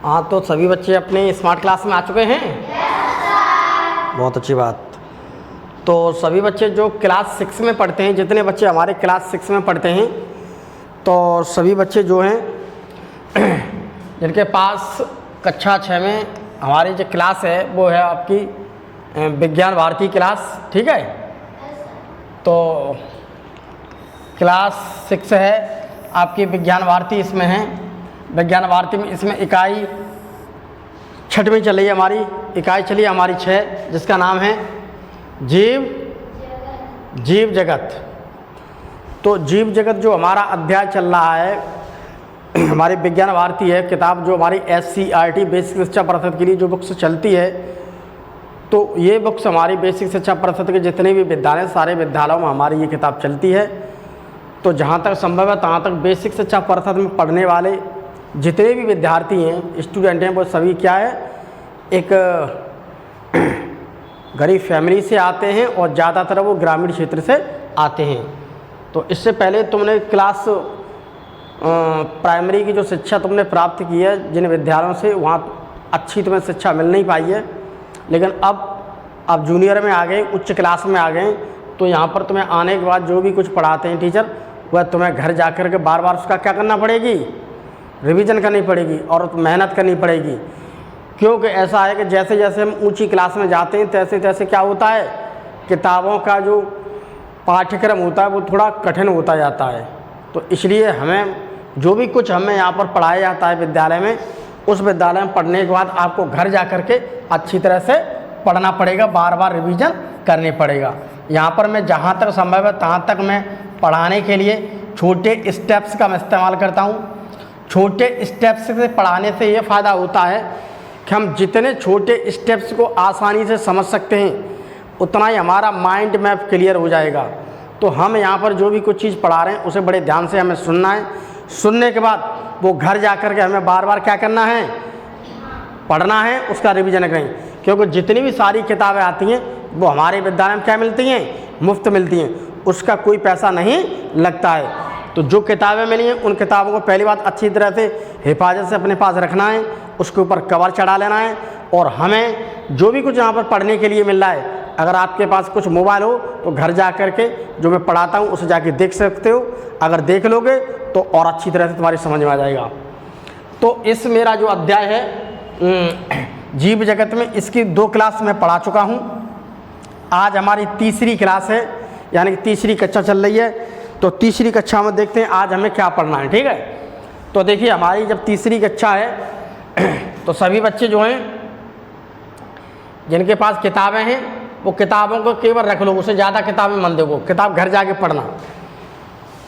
हाँ, तो सभी बच्चे अपने स्मार्ट क्लास में आ चुके हैं। बहुत अच्छी बात। तो सभी बच्चे जो क्लास 6 में पढ़ते हैं, जितने बच्चे हमारे क्लास 6 में पढ़ते हैं, तो सभी बच्चे जो हैं जिनके पास कक्षा 6 में हमारी जो क्लास है वो है आपकी विज्ञान भारती क्लास, ठीक है। तो क्लास 6 है आपकी विज्ञान भारती, इसमें है विज्ञान भारती में, इसमें इकाई 6वीं चल रही है हमारी, इकाई चली हमारी 6, जिसका नाम है जीव जगत। तो जीव जगत जो हमारा अध्याय चल रहा है हमारी विज्ञान भारती है किताब, जो हमारी SCRT बेसिक शिक्षा परिषद के लिए जो बुक्स चलती है, तो ये बुक्स हमारी बेसिक शिक्षा परिषद के जितने भी विद्यालय, सारे विद्यालयों में हमारी ये किताब चलती है। तो जहाँ तक संभव है तहाँ तक बेसिक शिक्षा परिषद में पढ़ने वाले जितने भी विद्यार्थी हैं, स्टूडेंट हैं, वो सभी क्या है, एक गरीब फैमिली से आते हैं और ज़्यादातर वो ग्रामीण क्षेत्र से आते हैं। तो इससे पहले तुमने क्लास प्राइमरी की जो शिक्षा तुमने प्राप्त की है जिन विद्यालयों से, वहाँ अच्छी तुम्हें शिक्षा मिल नहीं पाई है, लेकिन अब जूनियर में आ गए, उच्च क्लास में आ गए, तो यहाँ पर तुम्हें आने के बाद जो भी कुछ पढ़ाते हैं टीचर, वह तुम्हें घर जा कर के बार बार उसका क्या करना पड़ेगी, रिवीजन करनी पड़ेगी और मेहनत करनी पड़ेगी। क्योंकि ऐसा है कि जैसे जैसे हम ऊंची क्लास में जाते हैं तैसे तैसे क्या होता है, किताबों का जो पाठ्यक्रम होता है वो थोड़ा कठिन होता जाता है। तो इसलिए हमें जो भी कुछ हमें यहाँ पर पढ़ाया जाता है विद्यालय में, उस विद्यालय में पढ़ने के बाद आपको घर जा कर के अच्छी तरह से पढ़ना पड़ेगा, बार बार रिवीजन करने पड़ेगा। यहाँ पर मैं जहाँ तक संभव है तहाँ तक मैं पढ़ाने के लिए छोटे स्टेप्स का मैं इस्तेमाल करता हूँ। छोटे स्टेप्स से पढ़ाने से ये फ़ायदा होता है कि हम जितने छोटे स्टेप्स को आसानी से समझ सकते हैं, उतना ही हमारा माइंड मैप क्लियर हो जाएगा। तो हम यहाँ पर जो भी कुछ चीज़ पढ़ा रहे हैं उसे बड़े ध्यान से हमें सुनना है। सुनने के बाद वो घर जा कर के हमें बार बार क्या करना है, पढ़ना है, उसका रिवीजन करें। क्योंकि जितनी भी सारी किताबें आती हैं वो हमारे विद्यालय में क्या मिलती हैं, मुफ्त मिलती हैं, उसका कोई पैसा नहीं लगता है। तो जो किताबें मिली हैं उन किताबों को पहली बात अच्छी तरह से हिफाजत से अपने पास रखना है, उसके ऊपर कवर चढ़ा लेना है। और हमें जो भी कुछ यहाँ पर पढ़ने के लिए मिल रहा है, अगर आपके पास कुछ मोबाइल हो तो घर जा कर के जो मैं पढ़ाता हूँ उसे जाके देख सकते हो। अगर देख लोगे तो और अच्छी तरह से तुम्हारी समझ में आ जाएगा। तो इस मेरा जो अध्याय है जीव जगत में, इसकी 2 क्लास मैं पढ़ा चुका हूँ। आज हमारी तीसरी क्लास है, यानी कि तीसरी कक्षा चल रही है। तो तीसरी कक्षा में देखते हैं आज हमें क्या पढ़ना है, ठीक है। तो देखिए हमारी जब तीसरी कक्षा है तो सभी बच्चे जो हैं जिनके पास किताबें हैं वो किताबों को केवल रख लो, उसे ज़्यादा किताबें मत देखो, किताब घर जाके पढ़ना,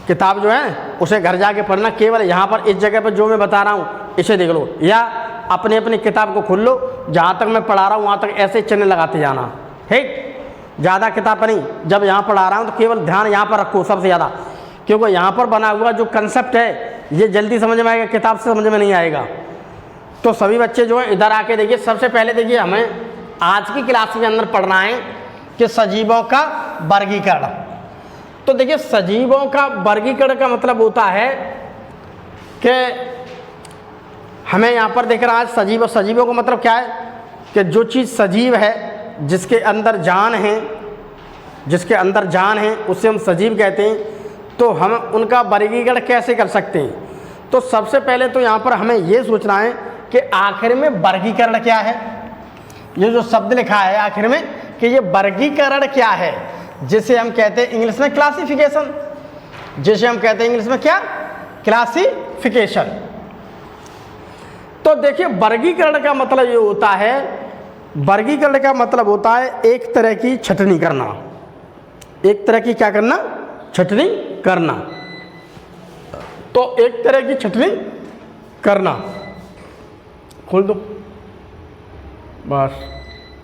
किताब जो है उसे घर जाके पढ़ना। केवल यहाँ पर इस जगह पर जो मैं बता रहा हूँ इसे देख लो, या अपनी अपनी किताब को खोल लो, जहाँ तक मैं पढ़ा रहा हूँ वहाँ तक ऐसे चिन्ह लगाते जाना, ठीक। ज़्यादा किताब पर नहीं, जब यहाँ पढ़ा रहा हूँ तो केवल ध्यान यहाँ पर रखो सबसे ज़्यादा, क्योंकि यहाँ पर बना हुआ जो कंसेप्ट है ये जल्दी समझ में आएगा, किताब से समझ में नहीं आएगा। तो सभी बच्चे जो है इधर आके देखिए। सबसे पहले देखिए हमें आज की क्लास के अंदर पढ़ना है कि सजीवों का वर्गीकरण। तो देखिए सजीवों का वर्गीकरण का मतलब होता है कि हमें यहाँ पर देख रहा है सजीव, सजीवों का मतलब क्या है कि जो चीज़ सजीव है, जिसके अंदर जान है, जिसके अंदर जान है उसे हम सजीव कहते हैं। तो हम उनका वर्गीकरण कैसे कर सकते हैं? तो सबसे पहले तो यहाँ पर हमें ये सोचना है कि आखिर में वर्गीकरण क्या है। ये जो शब्द लिखा है आखिर में कि ये वर्गीकरण क्या है, जिसे हम कहते हैं इंग्लिश में क्लासिफिकेशन, जिसे हम कहते हैं इंग्लिश में क्या, क्लासिफिकेशन। तो देखिए वर्गीकरण का मतलब ये होता है, वर्गीकरण का मतलब होता है एक तरह की छटनी करना, एक तरह की क्या करना, छटनी करना। तो एक तरह की छटनी करना, खोल दो बस,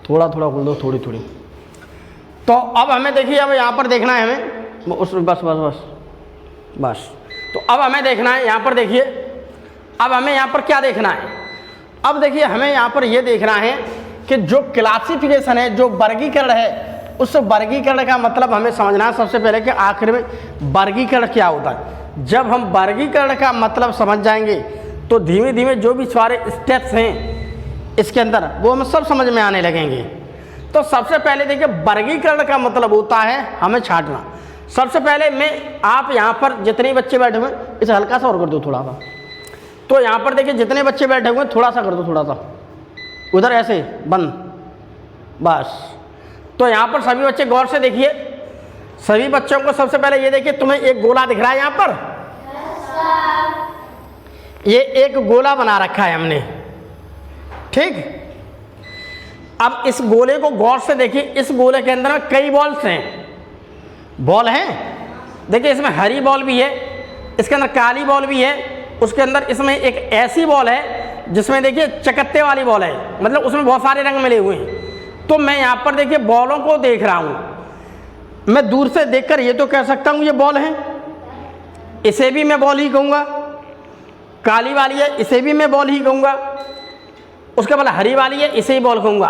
थोड़ा थोड़ा खोल दो, थोड़ी थोड़ी। तो अब हमें देखिए, अब यहाँ पर देखना है हमें उस बस बस बस बस। तो अब हमें देखना है यहाँ पर, देखिए अब हमें यहाँ पर क्या देखना है। अब देखिए हमें यहाँ पर ये देखना है कि जो क्लासिफिकेशन है, जो वर्गीकरण है, उस वर्गीकरण का मतलब हमें समझना है सबसे पहले कि आखिर में वर्गीकरण क्या होता है। जब हम वर्गीकरण का मतलब समझ जाएंगे तो धीमे धीमे जो भी सारे स्टेप्स हैं इसके अंदर वो हमें सब समझ में आने लगेंगे। तो सबसे पहले देखिए वर्गीकरण का मतलब होता है हमें छांटना। सबसे पहले मैं आप यहाँ पर जितने बच्चे बैठे हुए इसे हल्का सा और कर दो थोड़ा सा। तो यहाँ पर देखिए जितने बच्चे बैठे हुए थोड़ा सा कर दो, थोड़ा सा उधर ऐसे बंद, बस। तो यहाँ पर सभी बच्चे गौर से देखिए। सभी बच्चों को सबसे पहले ये देखिए, तुम्हें एक गोला दिख रहा है यहाँ पर? ये एक गोला बना रखा है हमने, ठीक। अब इस गोले को गौर से देखिए। इस गोले के अंदर में कई बॉल्स हैं, बॉल हैं। देखिए इसमें हरी बॉल भी है, इसके अंदर काली बॉल भी है, उसके अंदर इसमें एक ऐसी बॉल है जिसमें देखिए चकत्ते वाली बॉल है, मतलब उसमें बहुत सारे रंग मिले हुए हैं। तो मैं यहाँ पर देखिए बॉलों को देख रहा हूँ। मैं दूर से देखकर ये तो कह सकता हूँ ये बॉल है, इसे भी मैं बॉल ही कहूँगा। काली वाली है, इसे भी मैं बॉल ही कहूँगा। उसके बाद हरी वाली है, इसे ही बॉल कहूँगा।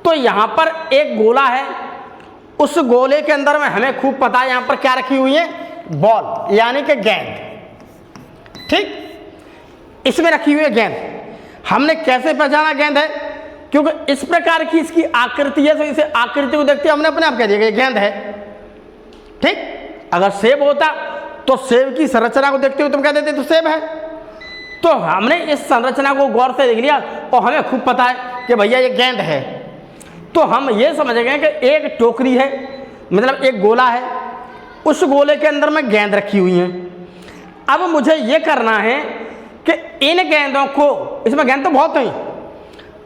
तो यहाँ पर एक गोला है, उस गोले के अंदर में हमें खूब पता है यहाँ पर क्या रखी हुई है, बॉल यानी कि गेंद, ठीक। इसमें रखी हुई है गेंद। हमने कैसे पहचाना गेंद है? क्योंकि इस प्रकार की इसकी आकृति है, तो इसे आकृति को देखते हमने अपने आप कह दिया कि गेंद है, ठीक। अगर सेब होता तो सेब की संरचना को देखते हुए तुम कह देते तो सेब है। तो हमने इस संरचना को गौर से देख लिया और हमें खूब पता है कि भैया ये गेंद है। तो हम ये समझ गए कि एक टोकरी है, मतलब एक गोला है, उस गोले के अंदर में गेंद रखी हुई है। अब मुझे ये करना है कि इन गेंदों को, इसमें गेंद तो बहुत हैं,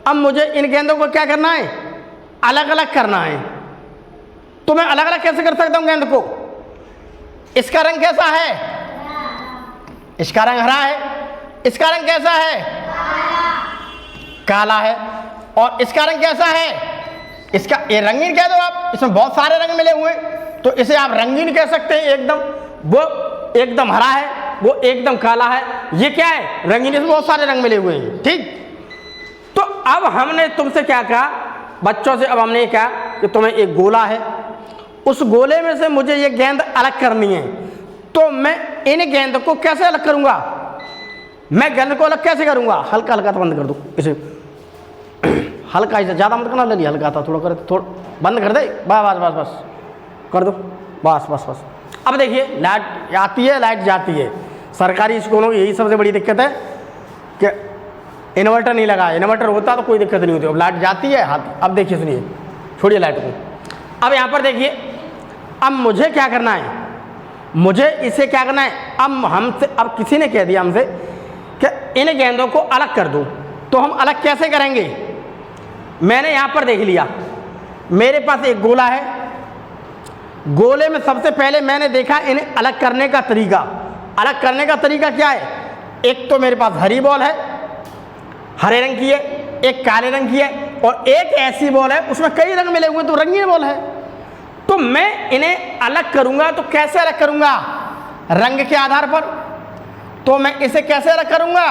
अब मुझे इन गेंदों को क्या करना है, अलग अलग करना है। तो मैं अलग अलग कैसे कर सकता हूं गेंद को? इसका रंग कैसा है? इसका रंग हरा है। इसका रंग कैसा है? काला है। और इसका रंग कैसा है? इसका ये रंगीन कह दो आप, इसमें बहुत सारे रंग मिले हुए हैं, तो इसे आप रंगीन कह सकते हैं। एकदम वो एकदम हरा है, वो एकदम काला है, ये क्या है? रंगीन, इसमें बहुत सारे रंग मिले हुए हैं, ठीक। तो अब हमने तुमसे क्या कहा, बच्चों से अब हमने कहा कि तुम्हें एक गोला है, उस गोले में से मुझे ये गेंद अलग करनी है। तो मैं इन गेंद को कैसे अलग करूंगा? मैं गेंद को अलग कैसे करूंगा? हल्का हल्का तो बंद कर दो इसे, हल्का इसे, ज़्यादा मत करना, ले हल्का था, थोड़ा कर, थोड़ा बंद कर दे, बस बस बस कर दो, बस बस बस। अब देखिए लाइट आती है, लाइट जाती है। सरकारी स्कूलों की यही सबसे बड़ी दिक्कत है कि इन्वर्टर नहीं लगा है। इन्वर्टर होता तो कोई दिक्कत नहीं होती। अब लाइट जाती है हाथ। अब देखिए, सुनिए, छोड़िए लाइट को। अब यहाँ पर देखिए, अब मुझे क्या करना है? मुझे इसे क्या करना है? अब हमसे, अब किसी ने कह दिया हमसे कि इन गेंदों को अलग कर दो, तो हम अलग कैसे करेंगे? मैंने यहाँ पर देख लिया, मेरे पास एक गोला है, गोले में सबसे पहले मैंने देखा इन्हें अलग करने का तरीका। अलग करने का तरीका क्या है? एक तो मेरे पास हरी बॉल है, हरे रंग की है, एक काले रंग की है, और एक ऐसी बॉल है उसमें कई रंग मिले हुए, तो रंगीन बॉल है। तो मैं इन्हें अलग करूंगा, तो कैसे अलग करूंगा? रंग के आधार पर। तो मैं इसे कैसे अलग करूंगा?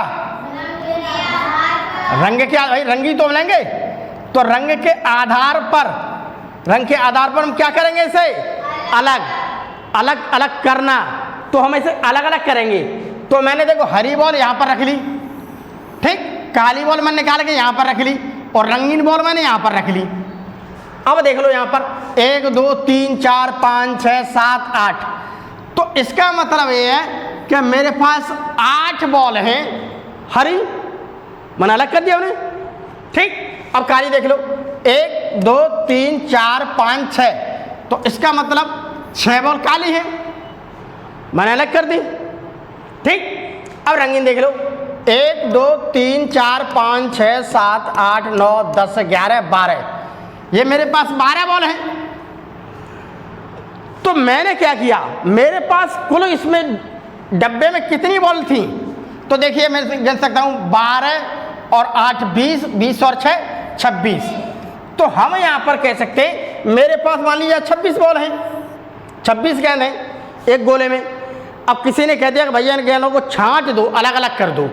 रंग के भाई रंगी तो मिलेंगे, तो रंग के आधार पर, रंग के आधार पर हम क्या करेंगे? इसे अलग अलग अलग करना। तो हम इसे अलग अलग करेंगे। तो मैंने देखो हरी बॉल यहाँ पर रख ली, ठीक, काली बॉल मैंने निकाल के यहाँ पर रख ली, और रंगीन बॉल मैंने यहाँ पर रख ली। अब देख लो यहाँ पर 1 2 3 4 5 6 7 8। तो इसका मतलब ये है कि मेरे पास 8 बॉल हैं हरी, मैंने अलग कर दिया उन्हें, ठीक। अब काली देख लो, 1 2 3 4 5 6। तो इसका मतलब 6 बॉल काली है, मैंने अलग कर दी, ठीक। अब रंगीन देख लो, 1 2 3 4 5 6 7 8 9 10 11 12। ये मेरे पास 12 बॉल हैं। तो मैंने क्या किया, मेरे पास कुल इसमें डब्बे में कितनी बॉल थी? तो देखिए मैं गिन सकता हूँ, 12 और 8 20, 20 और 6 26। तो हम यहाँ पर कह सकते हैं मेरे पास मान लीजिए 26 बॉल हैं, 26 गेंद हैं एक गोले में। अब किसी ने कह दिया कि भैया इन गेंदों को छांट दो, अलग अलग कर दो।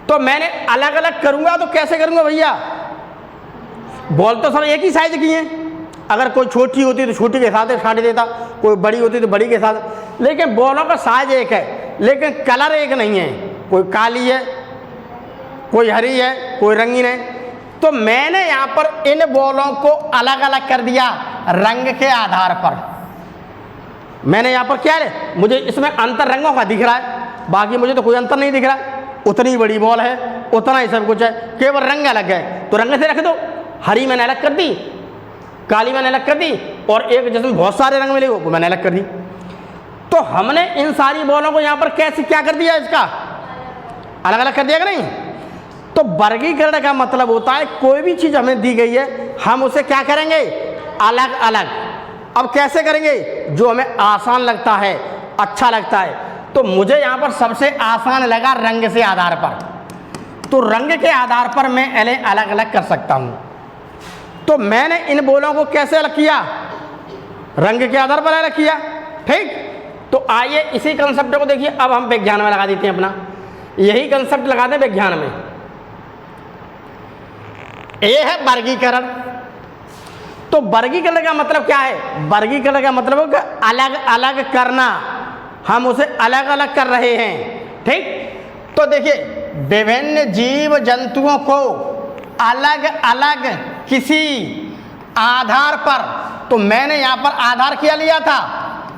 तो मैंने अलग अलग करूँगा तो कैसे करूँगा भैया? बॉल तो सब एक ही साइज की हैं। अगर कोई छोटी होती तो छोटी के साथ छांट देता, कोई बड़ी होती तो बड़ी के साथ। लेकिन बॉलों का साइज एक है, लेकिन कलर एक नहीं है। कोई काली है, कोई हरी है, कोई रंगीन है। तो मैंने यहाँ पर इन बॉलों को अलग अलग कर दिया रंग के आधार पर। मैंने यहाँ पर क्या है, मुझे इसमें अंतर रंगों का दिख रहा है, बाकी मुझे तो कोई अंतर नहीं दिख रहा। उतनी बड़ी बॉल है, उतना ही सब कुछ है, केवल रंग अलग है तो रंग से रख दो। हरी मैंने अलग कर दी, काली मैंने अलग कर दी, और एक जिसमें बहुत सारे रंग मिले वो मैंने अलग कर दी। तो हमने इन सारी बॉलों को यहाँ पर कैसे क्या कर दिया, इसका अलग अलग कर दिया कि नहीं। तो वर्गीकरण का मतलब होता है कोई भी चीज़ हमें दी गई है हम उसे क्या करेंगे, अलग अलग। अब कैसे करेंगे, जो हमें आसान लगता है, अच्छा लगता है। तो मुझे यहाँ पर सबसे आसान लगा रंग से आधार पर, तो रंग के आधार पर मैं अलग अलग कर सकता हूँ। तो मैंने इन बॉलों को कैसे अलग किया, रंग के आधार पर अलग किया। ठीक, तो आइए इसी कंसेप्ट को देखिए। अब हम विज्ञान में लगा देते हैं अपना, यही कंसेप्ट लगा दें विज्ञान में। ये है वर्गीकरण। तो वर्गीकरण का मतलब क्या है, वर्गीकरण का मतलब है कि अलग अलग करना, हम उसे अलग अलग कर रहे हैं। ठीक, तो देखिए विभिन्न जीव जंतुओं को अलग अलग किसी आधार पर, तो मैंने यहाँ पर आधार क्या लिया था,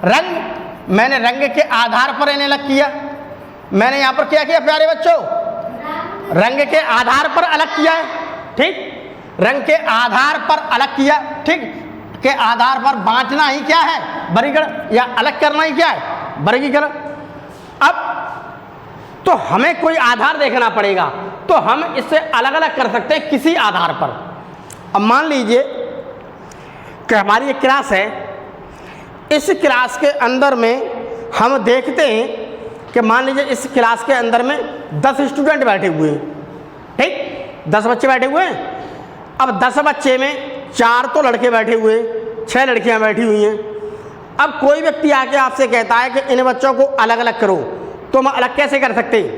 रंग। मैंने रंग के आधार पर इन्हें अलग किया। मैंने यहाँ पर क्या किया प्यारे बच्चों, रंग के आधार पर अलग किया है। ठीक, रंग के आधार पर अलग किया। ठीक, के आधार पर बांटना ही क्या है, वर्गीकरण, या अलग करना ही क्या है, वर्गीकरण। अब तो हमें कोई आधार देखना पड़ेगा, तो हम इससे अलग अलग कर सकते हैं किसी आधार पर। अब मान लीजिए कि हमारी एक क्लास है, इस क्लास के अंदर में हम देखते हैं कि मान लीजिए इस क्लास के अंदर में 10 स्टूडेंट बैठे हुए हैं। ठीक, 10 बच्चे बैठे हुए हैं। अब 10 बच्चे में 4 तो लड़के बैठे हुए हैं, 6 लड़कियां बैठी हुई हैं। अब कोई व्यक्ति आके आपसे कहता है कि इन बच्चों को अलग अलग करो, तो हम अलग कैसे कर सकते हैं,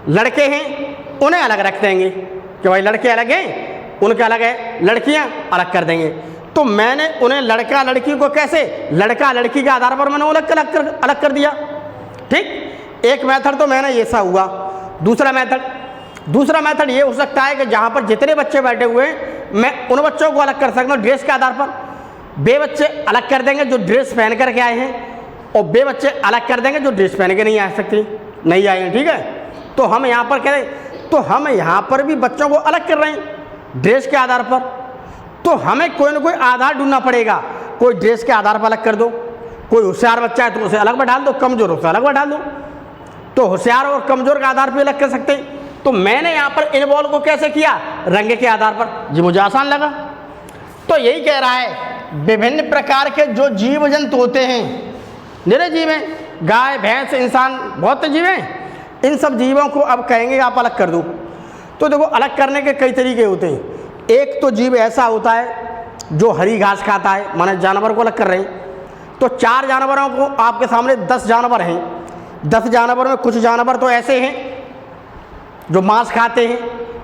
लड़के हैं उन्हें अलग रख देंगे कि भाई लड़के अलग हैं, उनके अलग है, लड़कियां अलग कर देंगे। तो मैंने उन्हें लड़का लड़की को कैसे, लड़का लड़की के आधार पर मैंने अलग कर दिया। ठीक, एक मेथड तो मैंने ये सा हुआ। दूसरा मेथड ये हो सकता है कि जहाँ पर जितने बच्चे बैठे हुए हैं मैं उन बच्चों को अलग कर सकता हूँ ड्रेस के आधार पर। वे बच्चे अलग कर देंगे जो ड्रेस पहन कर के आए हैं, और वे बच्चे अलग कर देंगे जो ड्रेस पहन के नहीं आए हैं। ठीक है, तो हम यहाँ पर कह रहे, तो हम यहाँ पर भी बच्चों को अलग कर रहे हैं ड्रेस के आधार पर। तो हमें कोई ना कोई आधार ढूंढना पड़ेगा। कोई ड्रेस के आधार पर अलग कर दो, कोई होशियार बच्चा है तो उसे अलग बैठा दो, कमजोर उसे अलग बैठा दो। तो होशियार और कमजोर के आधार पर अलग कर सकते हैं। तो मैंने यहाँ पर इन बॉल को कैसे किया, रंग के आधार पर, जी मुझे आसान लगा। तो यही कह रहा है विभिन्न प्रकार के जो जीव जंतु होते हैं, निरे जीव हैं, गाय भैंस इंसान बहुत जीव हैं, इन सब जीवों को अब कहेंगे आप अलग कर दो। तो देखो अलग करने के कई तरीके होते हैं। एक तो जीव ऐसा होता है जो हरी घास खाता है, माने जानवर को अलग कर रहे हैं। तो 4 जानवरों को आपके सामने 10 जानवर हैं। 10 जानवर में कुछ जानवर तो ऐसे हैं जो मांस खाते हैं,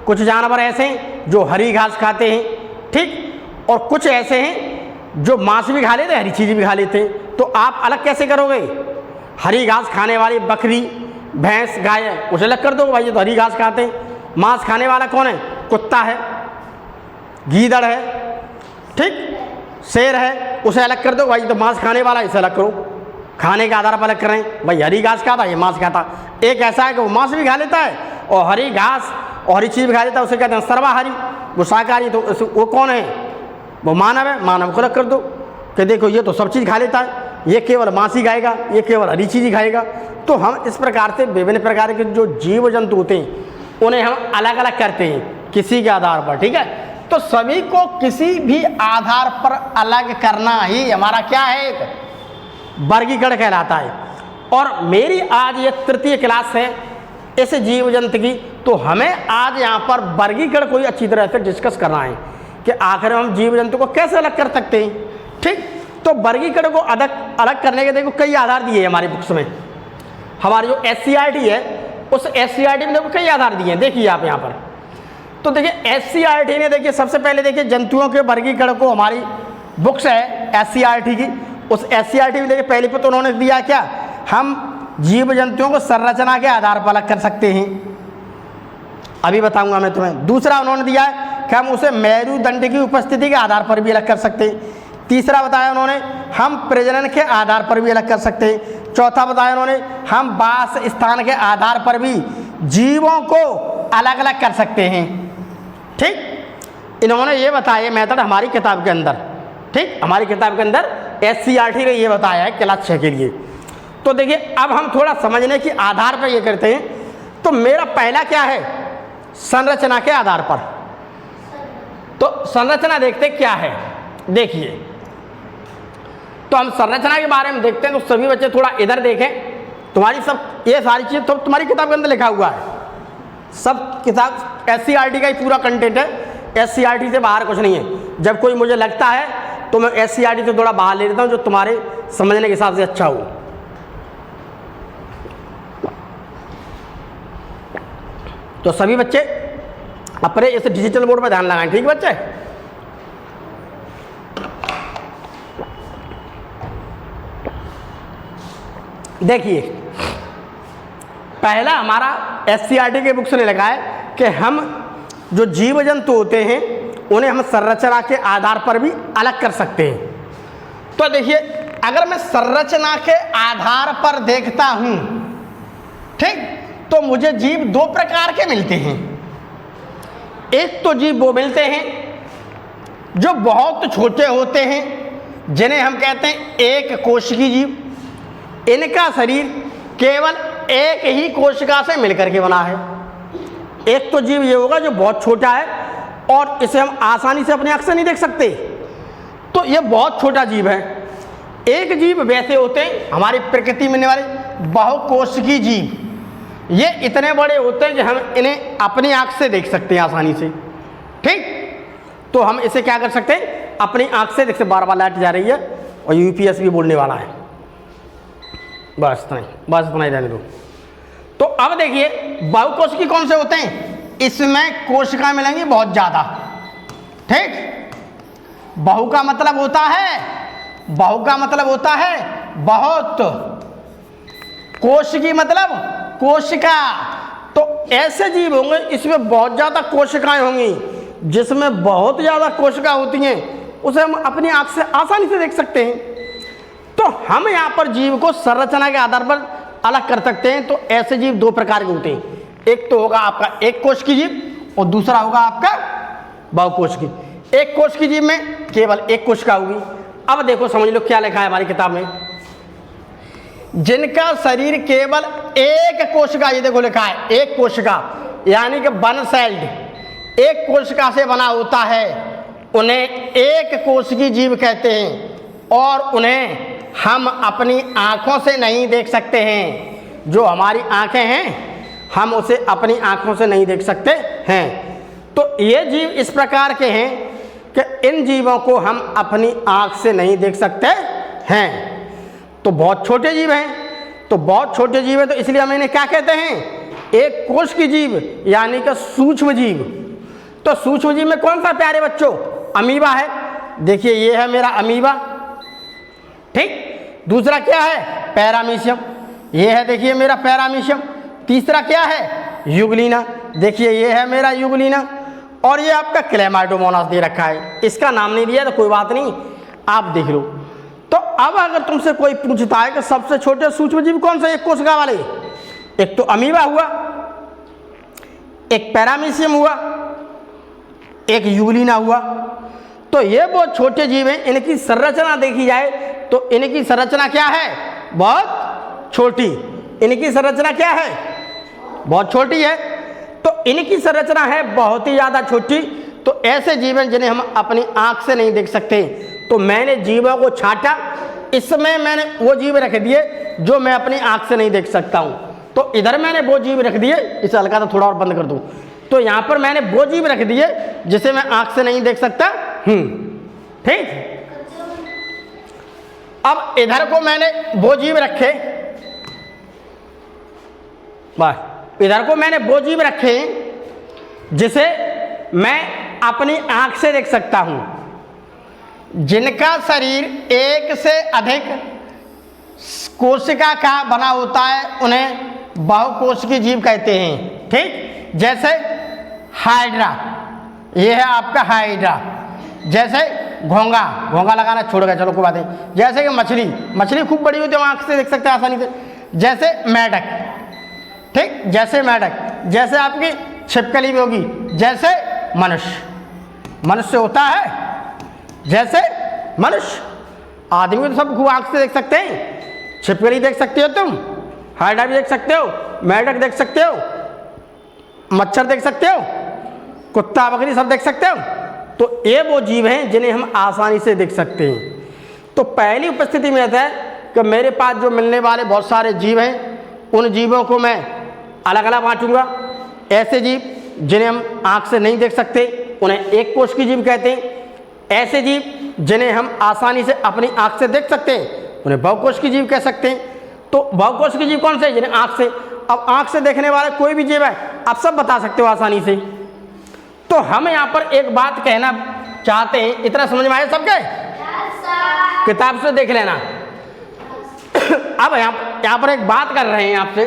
कुछ जानवर ऐसे हैं जो हरी घास खाते हैं। ठीक, और कुछ ऐसे हैं जो मांस भी खा लेते हैं, हरी चीज़ भी खा लेते हैं। तो आप अलग कैसे करोगे, हरी घास खाने वाली बकरी भैंस गाय है उसे अलग कर दो, भाई ये तो हरी घास खाते हैं। मांस खाने वाला कौन है, कुत्ता है, गीदड़ है, ठीक, शेर है, उसे अलग कर दो, भाई तो मांस खाने वाला, इसे अलग करो। खाने के आधार पर अलग कर रहे हैं, भाई हरी घास खाता, ये मांस खाता। एक ऐसा है कि वो मांस भी खा लेता है और हरी घास और हरी चीज़ भी खा लेता है, उसे कहते हैं सर्वाहारी, वो शाकाहारी। तो वो कौन है, वो मानव है, मानव को अलग कर दो कि देखो ये तो सब चीज़ खा लेता है, ये केवल मांस ही खाएगा, ये केवल हरी चीज़ ही खाएगा। तो हम इस प्रकार से विभिन्न प्रकार के जो जीव जंतु होते हैं उन्हें हम अलग अलग करते हैं किसी के आधार पर। ठीक है, तो सभी को किसी भी आधार पर अलग करना ही हमारा क्या है, एक वर्गीकरण कहलाता है। और मेरी आज ये तृतीय क्लास है इस जीव जंतु की, तो हमें आज यहाँ पर वर्गीकरण को ही अच्छी तरह से डिस्कस करना है कि आखिर हम जीव जंतु को कैसे अलग कर सकते हैं। ठीक, तो वर्गीकरण को अलग करने के देखो कई आधार दिए हैं हमारी बुक्स में। हमारी जो SCERT है उस SCERT में देखो कई आधार दिए हैं, देखिए आप यहाँ पर। तो देखिए SCERT ने देखिए सबसे पहले देखिए जंतुओं के वर्गीकरण को, हमारी बुक्स है SCERT की, उस SCERT में देखिए पहले पे तो उन्होंने दिया क्या, हम जीव जंतुओं को संरचना के आधार पर अलग कर सकते हैं, अभी बताऊंगा मैं तुम्हें। दूसरा उन्होंने दिया है कि हम उसे मेरुदंड की उपस्थिति के आधार पर भी अलग कर सकते हैं। तीसरा बताया उन्होंने हम प्रजनन के आधार पर भी अलग कर सकते हैं। चौथा बताया उन्होंने हम वास स्थान के आधार पर भी जीवों को अलग अलग कर सकते हैं। ठीक, इन्होंने ये बताया मेथड हमारी किताब के अंदर, ठीक, हमारी किताब के अंदर SCERT ने ये बताया है क्लास 6 के लिए। तो देखिए अब हम थोड़ा समझने के आधार पर ये करते हैं। तो मेरा पहला क्या है, संरचना के आधार पर। तो संरचना देखते क्या है, देखिए तो हम संरचना के बारे में देखते हैं। तो सभी बच्चे थोड़ा इधर देखें, तुम्हारी सब ये सारी चीज़ तो तुम्हारी किताब के अंदर लिखा हुआ है, सब किताब SCERT का ही पूरा कंटेंट है, SCERT से बाहर कुछ नहीं है। जब कोई मुझे लगता है तो मैं SCERT से थोड़ा बाहर ले लेता हूँ जो तुम्हारे समझने के हिसाब से अच्छा हो। तो सभी बच्चे अपने इस डिजिटल बोर्ड पर ध्यान लगाएं, ठीक बच्चे। देखिए पहला हमारा SCERT के बुक्स ने लिखा है कि हम जो जीव जंतु होते हैं उन्हें हम संरचना के आधार पर भी अलग कर सकते हैं। तो देखिए अगर मैं संरचना के आधार पर देखता हूं, ठीक, तो मुझे जीव दो प्रकार के मिलते हैं। एक तो जीव वो मिलते हैं जो बहुत छोटे होते हैं, जिन्हें हम कहते हैं एक कोशिकीय जीव। इनका शरीर केवल एक ही कोशिका से मिलकर के बना है। एक तो जीव ये होगा जो बहुत छोटा है और इसे हम आसानी से अपनी आंख से नहीं देख सकते, तो ये बहुत छोटा जीव है। एक जीव वैसे होते हैं हमारी प्रकृति में मिलने वाले बहुकोशिकीय जीव, ये इतने बड़े होते हैं कि हम इन्हें अपनी आंख से देख सकते हैं आसानी से, ठीक। तो हम इसे क्या कर सकते हैं, अपनी आंख से देख सकते। बार बार लाइट जा रही है और UPS भी बोलने वाला है, बस इतना ही रहने दो। तो अब देखिए बहुकोशिकीय कौन से होते हैं, इसमें कोशिका मिलेंगी बहुत ज़्यादा, ठीक। बहु का मतलब होता है बहुत, कोशिकीय मतलब कोशिका। तो ऐसे जीव होंगे इसमें बहुत ज़्यादा कोशिकाएं होंगी, जिसमें बहुत ज़्यादा कोशिका होती हैं, उसे हम अपनी आंख से आसानी से देख सकते हैं। तो हम यहाँ पर जीव को संरचना के आधार पर अलग कर सकते हैं। तो ऐसे जीव दो प्रकार के होते हैं, एक तो होगा आपका एक कोशिकीय जीव और दूसरा होगा आपका बहुकोशिकीय। एक कोशिकीय जीव में केवल एक कोशिका होगी। अब देखो समझ लो क्या लिखा है हमारी किताब में, जिनका शरीर केवल एक कोशिका, ये देखो लिखा है एक कोशिका, यानी कि वन सेल्ड, एक कोशिका से बना होता है, उन्हें एक कोशिकीय जीव कहते हैं और उन्हें हम अपनी आँखों से नहीं देख सकते हैं। जो हमारी आँखें हैं हम उसे अपनी आँखों से नहीं देख सकते हैं। तो ये जीव इस प्रकार के हैं कि इन जीवों को हम अपनी आँख से नहीं देख सकते हैं। तो बहुत छोटे जीव हैं, तो बहुत छोटे जीव हैं, तो इसलिए हम इन्हें क्या कहते हैं, एक कोशिकीय जीव, यानी कि सूक्ष्म जीव। तो सूक्ष्म जीव में कौन सा प्यारे बच्चों, अमीबा है। देखिए ये है मेरा अमीबा, ठीक। दूसरा क्या है, पैरामीशियम, ये है देखिए मेरा पैरामीशियम। तीसरा क्या है, यूग्लिना, देखिए ये है मेरा यूग्लिना। और ये आपका क्लेमाइडोमोनास दे रखा है, इसका नाम नहीं दिया तो कोई बात नहीं, आप देख लो। तो अब अगर तुमसे कोई पूछता है कि सबसे छोटे सूक्ष्म जीव कौन से, एक कोशिका वाले, एक तो अमीबा हुआ, एक पैरामीशियम हुआ, एक यूग्लिना हुआ। तो ये बहुत छोटे जीव हैं। इनकी संरचना देखी जाए तो इनकी संरचना क्या है, बहुत छोटी। इनकी संरचना क्या है, बहुत छोटी है। तो इनकी संरचना है बहुत ही ज़्यादा छोटी। तो ऐसे जीव हैं जिन्हें हम अपनी आँख से नहीं देख सकते। तो मैंने जीवों को छांटा, इसमें मैंने वो जीव रख दिए जो मैं अपनी आँख से नहीं देख सकता हूँ। तो इधर मैंने वो जीव रख दिए, इसे हल्का सा थोड़ा और बंद कर दूँ। तो यहाँ पर मैंने वो जीव रख दिए जिसे मैं आँख से नहीं देख सकता, ठीक। अब इधर को मैंने वो जीव रखे, बस इधर को मैंने वो जीव रखे जिसे मैं अपनी आँख से देख सकता हूँ, जिनका शरीर एक से अधिक कोशिका का बना होता है उन्हें बहुकोशिकीय जीव कहते हैं। ठीक, जैसे हाइड्रा, ये है आपका हाइड्रा। जैसे घोंगा, घोंगा लगाना छोड़ गया, चलो कोई बात नहीं। जैसे कि मछली, मछली खूब बड़ी होती है, आँख से देख सकते हैं आसानी से। जैसे मेढक, ठीक, जैसे मेढक। जैसे आपकी छिपकली भी होगी। जैसे मनुष्य, मनुष्य होता है जैसे मनुष्य। आदमी तो सब खूब आँख से देख सकते हैं। छिपकली देख सकते हो तुम, हाइड्रा भी देख सकते हो, मेढक देख सकते हो, मच्छर देख सकते हो, कुत्ता बकरी सब देख सकते हो। तो ये वो जीव हैं जिन्हें हम आसानी से देख सकते हैं। तो पहली उपस्थिति में ऐसा है कि मेरे पास जो मिलने वाले बहुत सारे जीव हैं, उन जीवों को मैं अलग अलग बांटूंगा। ऐसे जीव जिन्हें हम आँख से नहीं देख सकते उन्हें एक कोश की जीव कहते हैं। ऐसे जीव जिन्हें हम आसानी से अपनी आँख से देख सकते हैं उन्हें बहुकोश की जीव कह सकते हैं। तो बहुकोश की जीव कौन से, जिन्हें आँख से, अब आँख से देखने वाला कोई भी जीव है आप सब बता सकते हो आसानी से। तो हम यहाँ पर एक बात कहना चाहते हैं, इतना समझ में आया सबके? किताब से देख लेना। अब यहाँ पर एक बात कर रहे हैं आपसे।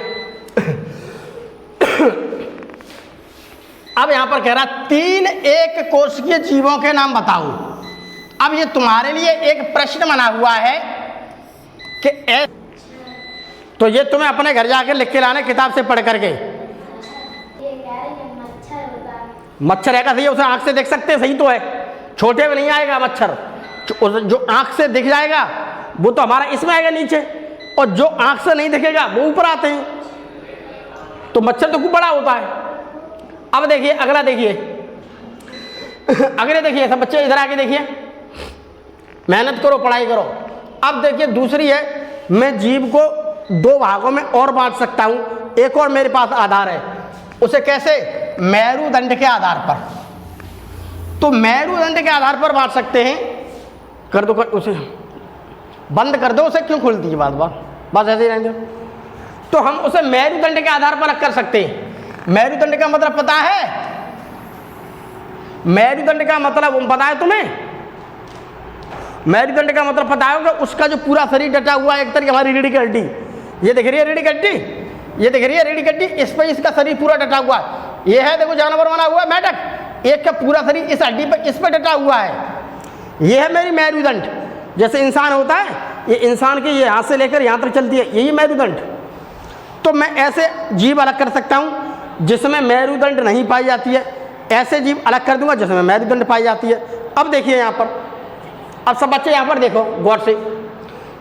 अब यहाँ पर कह रहा 3 एक कोशिकीय जीवों के नाम बताओ। अब ये तुम्हारे लिए एक प्रश्न बना हुआ है कि तो ये तुम्हें अपने घर जाकर लिख के लाना किताब से पढ़ करके। मच्छर है का सही है, उसे आंख से देख सकते हैं, सही तो है। छोटे में नहीं आएगा मच्छर, जो आंख से दिख जाएगा वो तो हमारा इसमें आएगा नीचे, और जो आंख से नहीं दिखेगा वो ऊपर आते हैं। तो मच्छर तो खूब बड़ा होता है। अब देखिए अगला, देखिए अगले, देखिए सब बच्चे इधर आके देखिए, मेहनत करो, पढ़ाई करो। अब देखिए दूसरी है, मैं जीव को 2 भागों में और बांट सकता हूं। एक और मेरे पास आधार है, उसे कैसे? मेरुदंड के आधार पर। तो मेरुदंड के आधार पर बांट सकते हैं। कर दो, उसे बंद कर दो, उसे क्यों खोलती है बात बात, बस ऐसे ही रहने दो। तो हम उसे मेरुदंड के आधार पर कर सकते हैं। मेरुदंड का मतलब पता है? मेरुदंड का मतलब पता है तुम्हें? मेरुदंड का मतलब पता होगा, उसका जो पूरा शरीर डटा हुआ है, एक तरह की हमारी रीढ़ की हड्डी, ये दिख रही है रीढ़ की हड्डी, ये दिख रही है रीढ़ की हड्डी, इस पर इसका शरीर पूरा डटा हुआ है। ये है देखो जानवर बना हुआ है मेढक, एक का पूरा शरीर इस हड्डी पर, इस पर डटा हुआ है। ये है मेरी मेरुदंड। जैसे इंसान होता है, ये इंसान की ये यहाँ से लेकर यहाँ तक चलती है, यही मेरुदंड। तो मैं ऐसे जीव अलग कर सकता हूँ जिसमें मेरुदंड नहीं पाई जाती है, ऐसे जीव अलग कर दूंगा जिसमें मेरुदंड पाई जाती है। अब देखिए यहाँ पर, अब सब बच्चे यहाँ पर देखो गौर से।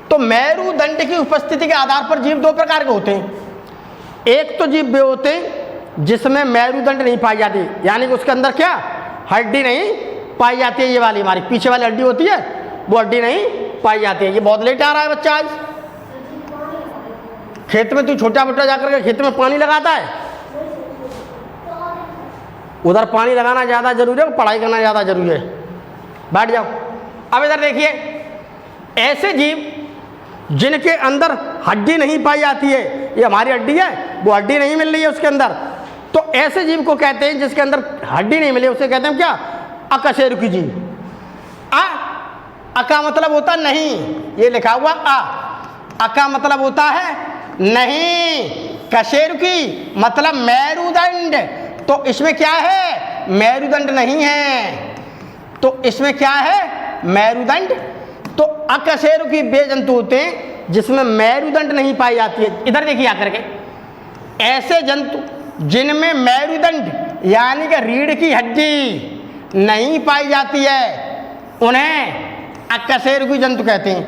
तो मेरुदंड की उपस्थिति के आधार पर जीव 2 प्रकार के होते हैं। एक तो जीव वे होते हैं जिसमें मेरुदंड नहीं पाई जाती, यानी कि उसके अंदर क्या, हड्डी नहीं पाई जाती है। ये वाली हमारी पीछे वाली हड्डी होती है, वो हड्डी नहीं पाई जाती है। ये बहुत लेट आ रहा है बच्चा आज। खेत में तू छोटा मोटा जाकर के खेत में पानी लगाता है, उधर पानी लगाना ज़्यादा जरूरी है, पढ़ाई करना ज़्यादा जरूरी है। बैठ जाओ। अब इधर देखिए, ऐसे जीव जिनके अंदर हड्डी नहीं पाई जाती है, ये हमारी हड्डी है, वो हड्डी नहीं मिल रही है उसके अंदर, तो ऐसे जीव को कहते हैं जिसके अंदर हड्डी नहीं मिली, उसे कहते हैं क्या, अकशेरुकी जीव। अ का मतलब होता नहीं, ये लिखा हुआ अ का मतलब होता है नहीं, कशेरुकी मतलब मेरुदंड। तो इसमें क्या है, मेरुदंड नहीं है, तो इसमें क्या है, मेरुदंड। तो अकशेरुकी वे जंतु होते हैं जिसमें मेरुदंड नहीं पाई जाती है। इधर देखिए आकर के, ऐसे जंतु जिनमें मेरुदंड यानी कि रीढ़ की हड्डी नहीं पाई जाती है उन्हें अकशेरुकी जंतु कहते हैं।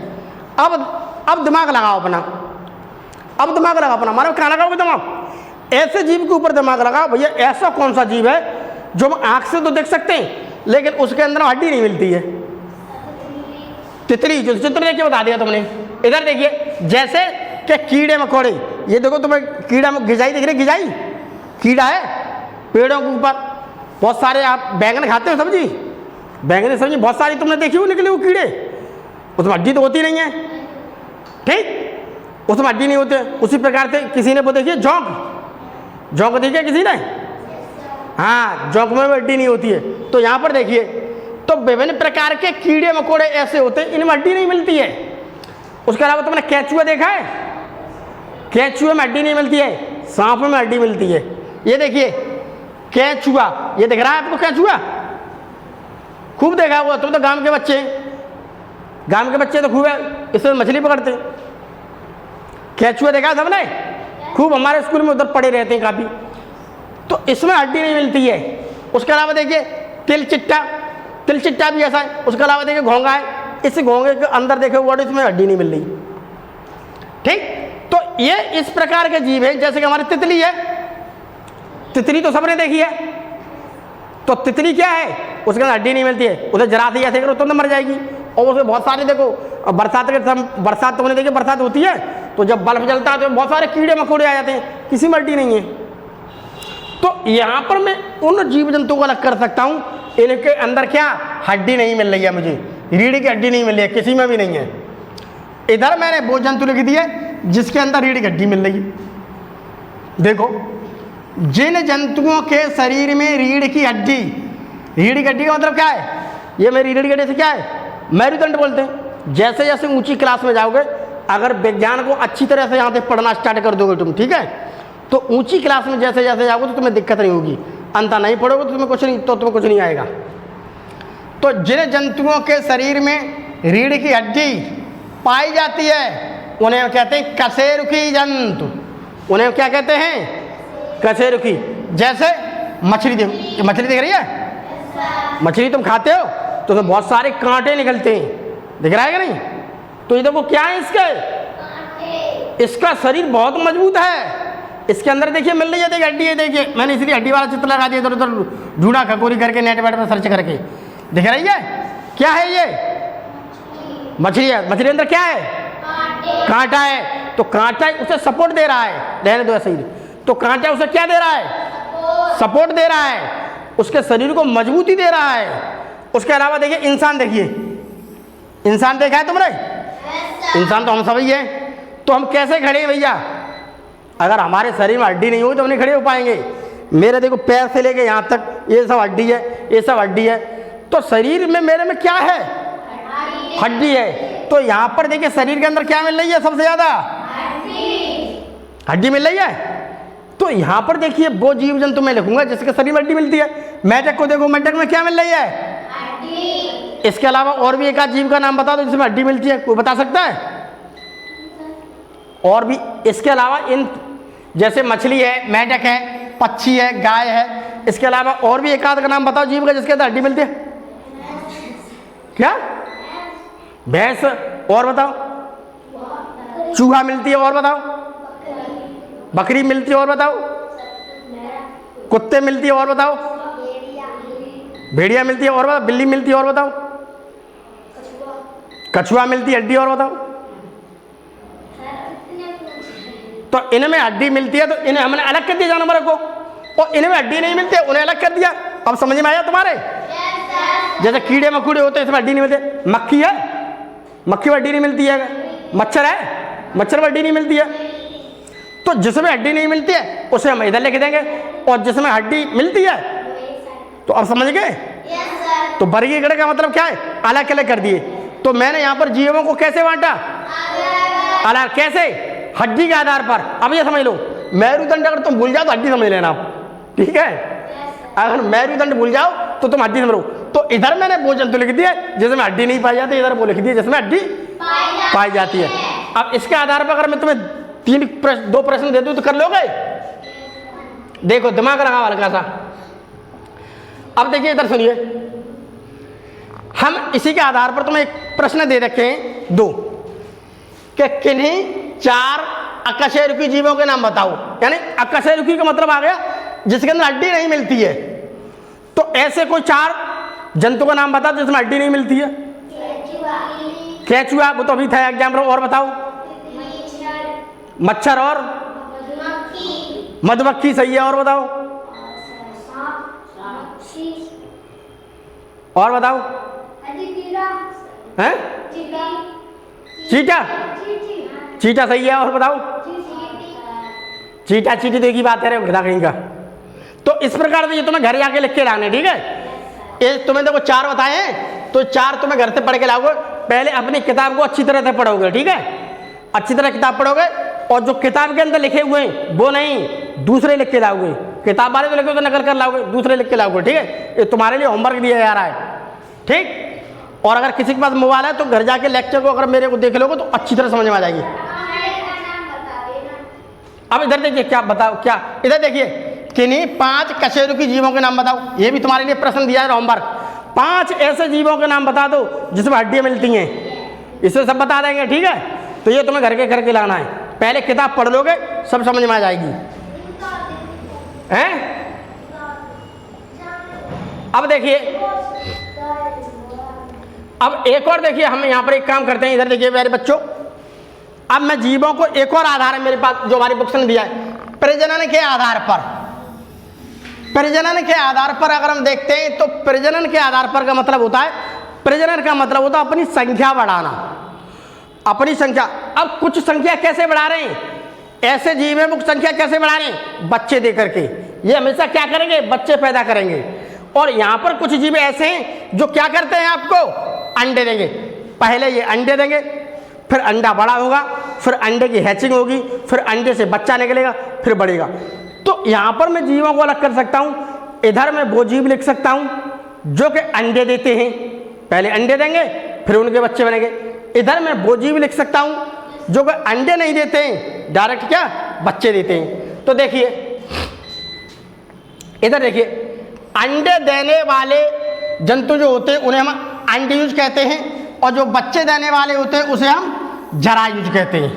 अब दिमाग लगाओ अपना, अब दिमाग लगाओ अपना, मानो कहाँ लगाओगे दिमाग? ऐसे जीव के ऊपर दिमाग लगाओ भैया, ऐसा कौन सा जीव है जो हम आँख से तो देख सकते हैं लेकिन उसके अंदर हड्डी नहीं मिलती है? तितली, जो चित्र देख के बता दिया तुमने। इधर देखिए, जैसे कि कीड़े मकोड़े, ये देखो तुम्हें कीड़ा गिजाई दिख रही, गिजाई कीड़ा है पेड़ों के ऊपर। बहुत सारे आप बैंगन खाते हो सब्जी, बैंगन सब्जी बहुत सारी तुमने देखी हो निकले वो कीड़े, उसमें हड्डी तो होती नहीं है, ठीक, उसमें हड्डी नहीं होते। उसी प्रकार से किसी ने वो देखिए झोंक देखिए किसी ने, हाँ झोंक में हड्डी नहीं होती है। तो यहाँ पर देखिए, तो विभिन्न प्रकार के कीड़े मकोड़े ऐसे होते हैं इनमें हड्डी नहीं मिलती है। उसके अलावा तुमने केचुआ देखा है? केचुए में हड्डी नहीं मिलती है, सांप में हड्डी मिलती है। ये देखिए केचुआ, ये दिख रहा है आपको केचुआ? खूब देखा हुआ, तुम तो गांव के बच्चे, गांव के बच्चे तो खूब है इसमें मछली पकड़ते। केचुआ देखा सबने? खूब हमारे स्कूल में उधर पड़े रहते हैं काफ़ी। तो इसमें हड्डी नहीं मिलती है। उसके अलावा देखिए तिल चिट्टा, तिल चिट्टा भी ऐसा है। उसके अलावा देखिए घोंगा है, इस घोंगे के अंदर देखे वर्ड इसमें हड्डी नहीं मिल रही। ठीक, तो ये इस प्रकार के जीव है। जैसे कि हमारी तितली है, तितली तो सबने देखी है। तो तितली क्या है? उसके अंदर हड्डी नहीं मिलती है, उसे जरा सी ऐसे करो तुरंत मर जाएगी। और उसमें बहुत सारे देखो बरसात के बरसात तुमने देखी, बरसात होती है तो जब बल्ब जलता है तो बहुत सारे कीड़े मकोड़े आ जाते हैं, किसी में हड्डी नहीं है। तो यहाँ पर मैं उन जीव जंतुओं को अलग कर सकता हूँ, इनके अंदर क्या हड्डी नहीं मिल रही है, मुझे रीढ़ की हड्डी नहीं मिल रही है, किसी में भी नहीं है। इधर मैंने वो जंतु लिख दिए जिसके अंदर रीढ़ की हड्डी मिल रही है। देखो जिन जंतुओं के शरीर में रीढ़ की हड्डी, रीढ़ की हड्डी का मतलब क्या है? ये मेरी रीढ़ की हड्डी से क्या है? मेरुदंड बोलते हैं। जैसे जैसे ऊंची क्लास में जाओगे, अगर विज्ञान को अच्छी तरह से यहाँ से पढ़ना स्टार्ट कर दोगे तुम, ठीक है, तो ऊंची क्लास में जैसे जैसे जाओगे तो तुम्हें दिक्कत नहीं होगी। अंता नहीं पढ़ोगे तो तुम्हें कुछ नहीं आएगा। तो जिन जंतुओं के शरीर में रीढ़ की हड्डी पाई जाती है उन्हें कहते हैं कशेरुकी जंतु। उन्हें क्या कहते हैं? कशेरुकी। जैसे मछली, देखो मछली दिख रही है? मछली तुम खाते हो तो उसमें बहुत सारे कांटे निकलते हैं, दिख रहा है कि नहीं? तो ये देखो क्या है इसके, इसका शरीर बहुत मजबूत है। इसके अंदर देखिए मिल रही है, देखिए हड्डी है। देखिए मैंने इसलिए हड्डी वाला चित्र लगा दिया, इधर उधर ढूंढा खकोरी करके नेट वेट में सर्च करके। दिख रही है क्या है? ये मछली है। मछली अंदर क्या है? कांटा है। तो कांटा उसे सपोर्ट दे रहा है, रहने दो ऐसे ही। तो कांटा उसे क्या दे रहा है? सपोर्ट दे रहा है, उसके शरीर को मजबूती दे रहा है। उसके अलावा देखिए इंसान, देखिए इंसान देखा है तुमने? इंसान तो हम सभी है। तो हम कैसे खड़े हैं भैया? अगर हमारे शरीर में हड्डी नहीं होगी तो हम नहीं खड़े हो पाएंगे। मेरे देखो पैर से लेके यहाँ तक ये सब हड्डी है, ये सब हड्डी है। तो शरीर में मेरे में क्या है? हड्डी है। तो यहाँ पर देखिए शरीर के अंदर क्या मिल रही है? सबसे ज्यादा हड्डी मिल रही है। तो यहाँ पर देखिए वो जीव जंतु मैं लिखूंगा जिसके शरीर में हड्डी मिलती है। मेंढक को देखो, मेंढक में क्या मिल रही है? इसके अलावा और भी एक आध जीव का नाम बता दो जिसमें हड्डी मिलती है, कोई बता सकता है? और भी इसके अलावा इन जैसे मछली है, मेंढक है, पक्षी है, गाय है, इसके अलावा और भी एक आध का नाम बताओ जीव का जिसके अंदर हड्डी मिलती है। क्या? भैंस। और बताओ? चूहा मिलती है। और बताओ? बकरी मिलती है। और बताओ? कुत्ते मिलती है। और बताओ? भेड़िया मिलती है। और बताओ? बिल्ली मिलती है। और बताओ? कछुआ मिलती है हड्डी। और बताओ? तो इनमें हड्डी मिलती है तो इन्हें हमने अलग कर दिया जानवरों को, और इनमें हड्डी नहीं मिलती है उन्हें अलग कर दिया। अब समझ में आया तुम्हारे? जैसे कीड़े मकोड़े होते हैं इसमें हड्डी नहीं मिलती। मक्खी है, मक्खी में हड्डी नहीं मिलती है। मच्छर है, मच्छर में हड्डी नहीं मिलती है। तो जिसमें हड्डी नहीं मिलती है उसे हम इधर लिख देंगे, और जिसमें हड्डी मिलती है तो अब समझ गए? तो वर्गीकरण का मतलब क्या है? अलग अलग कर दिए। तो मैंने यहाँ पर जीवों को कैसे बांटा? अलग। कैसे? हड्डी के आधार पर। अब ये समझ लो, मेरुदंड अगर तुम भूल जाओ तो हड्डी समझ लेना आप, ठीक है? अगर मेरुदंड भूल जाओ तो तुम हड्डी समझ लो। तो इधर मैंने वो जंतु लिख दिया जिसमें हड्डी नहीं पाई जाती, इधर वो लिख दिया जिसमें हड्डी पाई जाती है। अब इसके आधार पर अगर मैं तुम्हें दो प्रश्न दे दूं तो कर लोगे? देखो दिमाग लगाओ हल्का सा। अब देखिए इधर सुनिए, हम इसी के आधार पर तुम्हें एक प्रश्न दे रखे हैं दो, कि किन्हीं 4 अकशेरुकी जीवों के नाम बताओ। यानी अकशेरुकी का मतलब आ गया जिसके अंदर हड्डी नहीं मिलती है। तो ऐसे कोई 4 जंतु का नाम बताओ जिसमें हड्डी नहीं मिलती है। केचुआ, वो तो अभी था एग्जाम। और बताओ? मच्छर और मधुमक्खी सही है। और बताओ? और बताओ? हैं? चीटा, चीटा सही है। और बताओ? चीटा चीटी तो एक ही बात है घड़ा कहीं का। तो इस प्रकार से ये तुम्हें घर जाके लिख के लाने, ठीक है? ये तुम्हें देखो 4 बताए हैं, तो 4 तुम्हें घर से पढ़ के लाओगे। पहले अपनी किताब को अच्छी तरह से पढ़ोगे, ठीक है, अच्छी तरह किताब पढ़ोगे, और जो किताब के अंदर लिखे हुए हैं वो नहीं, दूसरे लिख के लाओगे। किताब वाले तो लिखे तो नकल कर लाओगे, दूसरे लिख के लाओगे, ठीक है। ये तुम्हारे लिए होमवर्क दिया जा रहा है, ठीक। और अगर किसी के पास मोबाइल है तो घर जाके लेक्चर को अगर मेरे को देख लोगे तो अच्छी तरह समझ में आ जाएगी। अब इधर देखिए, क्या बताओ, क्या इधर देखिए, किन्हीं 5 कशेरुकी जीवों के नाम बताओ। ये भी तुम्हारे लिए प्रश्न दिया है होमवर्क। 5 ऐसे जीवों के नाम बता दो जिसमें हड्डियां मिलती हैं, इसे सब बता देंगे, ठीक है। तो ये तुम्हें घर के करके लाना है, पहले किताब पढ़ लोगे सब समझ में आ जाएगी, हैं। अब देखिए, अब एक और देखिए, हम यहाँ पर एक काम करते हैं, इधर देखिए मेरे बच्चों, अब मैं जीवों को एक और आधार है मेरे पास जो हमारी बुक्स ने दिया है, प्रजनन के आधार पर। प्रजनन के आधार पर अगर हम देखते हैं तो प्रजनन के आधार पर का मतलब होता है, प्रजनन का मतलब होता है अपनी संख्या बढ़ाना, अपनी संख्या। अब कुछ संख्या कैसे बढ़ा रहे हैं, ऐसे जीव है वो संख्या कैसे बढ़ा रहे हैं, बच्चे दे करके। ये हमेशा क्या करेंगे, बच्चे पैदा करेंगे। और यहाँ पर कुछ जीव ऐसे हैं जो क्या करते हैं, आपको अंडे देंगे। पहले ये अंडे देंगे, फिर अंडा बड़ा होगा, फिर अंडे की हैचिंग होगी, फिर अंडे से बच्चा निकलेगा, फिर बढ़ेगा। तो यहाँ पर मैं जीवों को अलग कर सकता हूँ। इधर मैं वो जीव लिख सकता हूँ जो कि अंडे देते हैं, पहले अंडे देंगे फिर उनके बच्चे बनेंगे। इधर मैं वो जीव लिख सकता हूँ जो कि अंडे नहीं देते हैं, डायरेक्ट क्या बच्चे देते हैं। तो देखिए इधर देखिए, अंडे देने वाले जंतु जो होते हैं उन्हें हम अंडयुज कहते हैं, और जो बच्चे देने वाले होते हैं उसे हम जरायुज कहते हैं,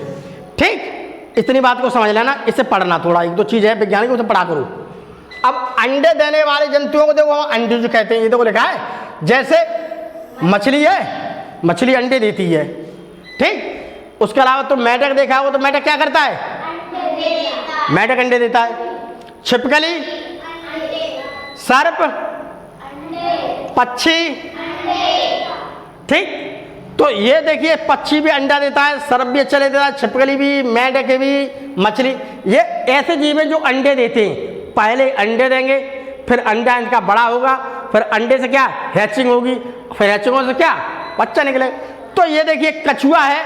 ठीक। इतनी बात को समझ लेना, इसे पढ़ना थोड़ा, 1-2 चीज़ है वैज्ञानिक, उसे पढ़ा करो। अब अंडे देने वाले जंतुओं को देखो हम अंडयुज कहते हैं, ये देखो लिखा है। जैसे मछली है, मछली अंडे देती है, ठीक। उसके अलावा तो मेढक देखा हो, तो मेढक क्या करता है, मेढक अंडे देता है। छिपकली, सर्प, पक्षी, ठीक। तो ये देखिए, पक्षी भी अंडा देता है, सर्प भी अच्छा देता है, छिपकली भी, मेढक भी, मछली, ये ऐसे जीव हैं जो अंडे देते हैं। पहले अंडे देंगे, फिर अंडा इनका बड़ा होगा, फिर अंडे से क्या हैचिंग होगी, फिर हैचिंग से क्या बच्चा निकले। तो ये देखिए, कछुआ है,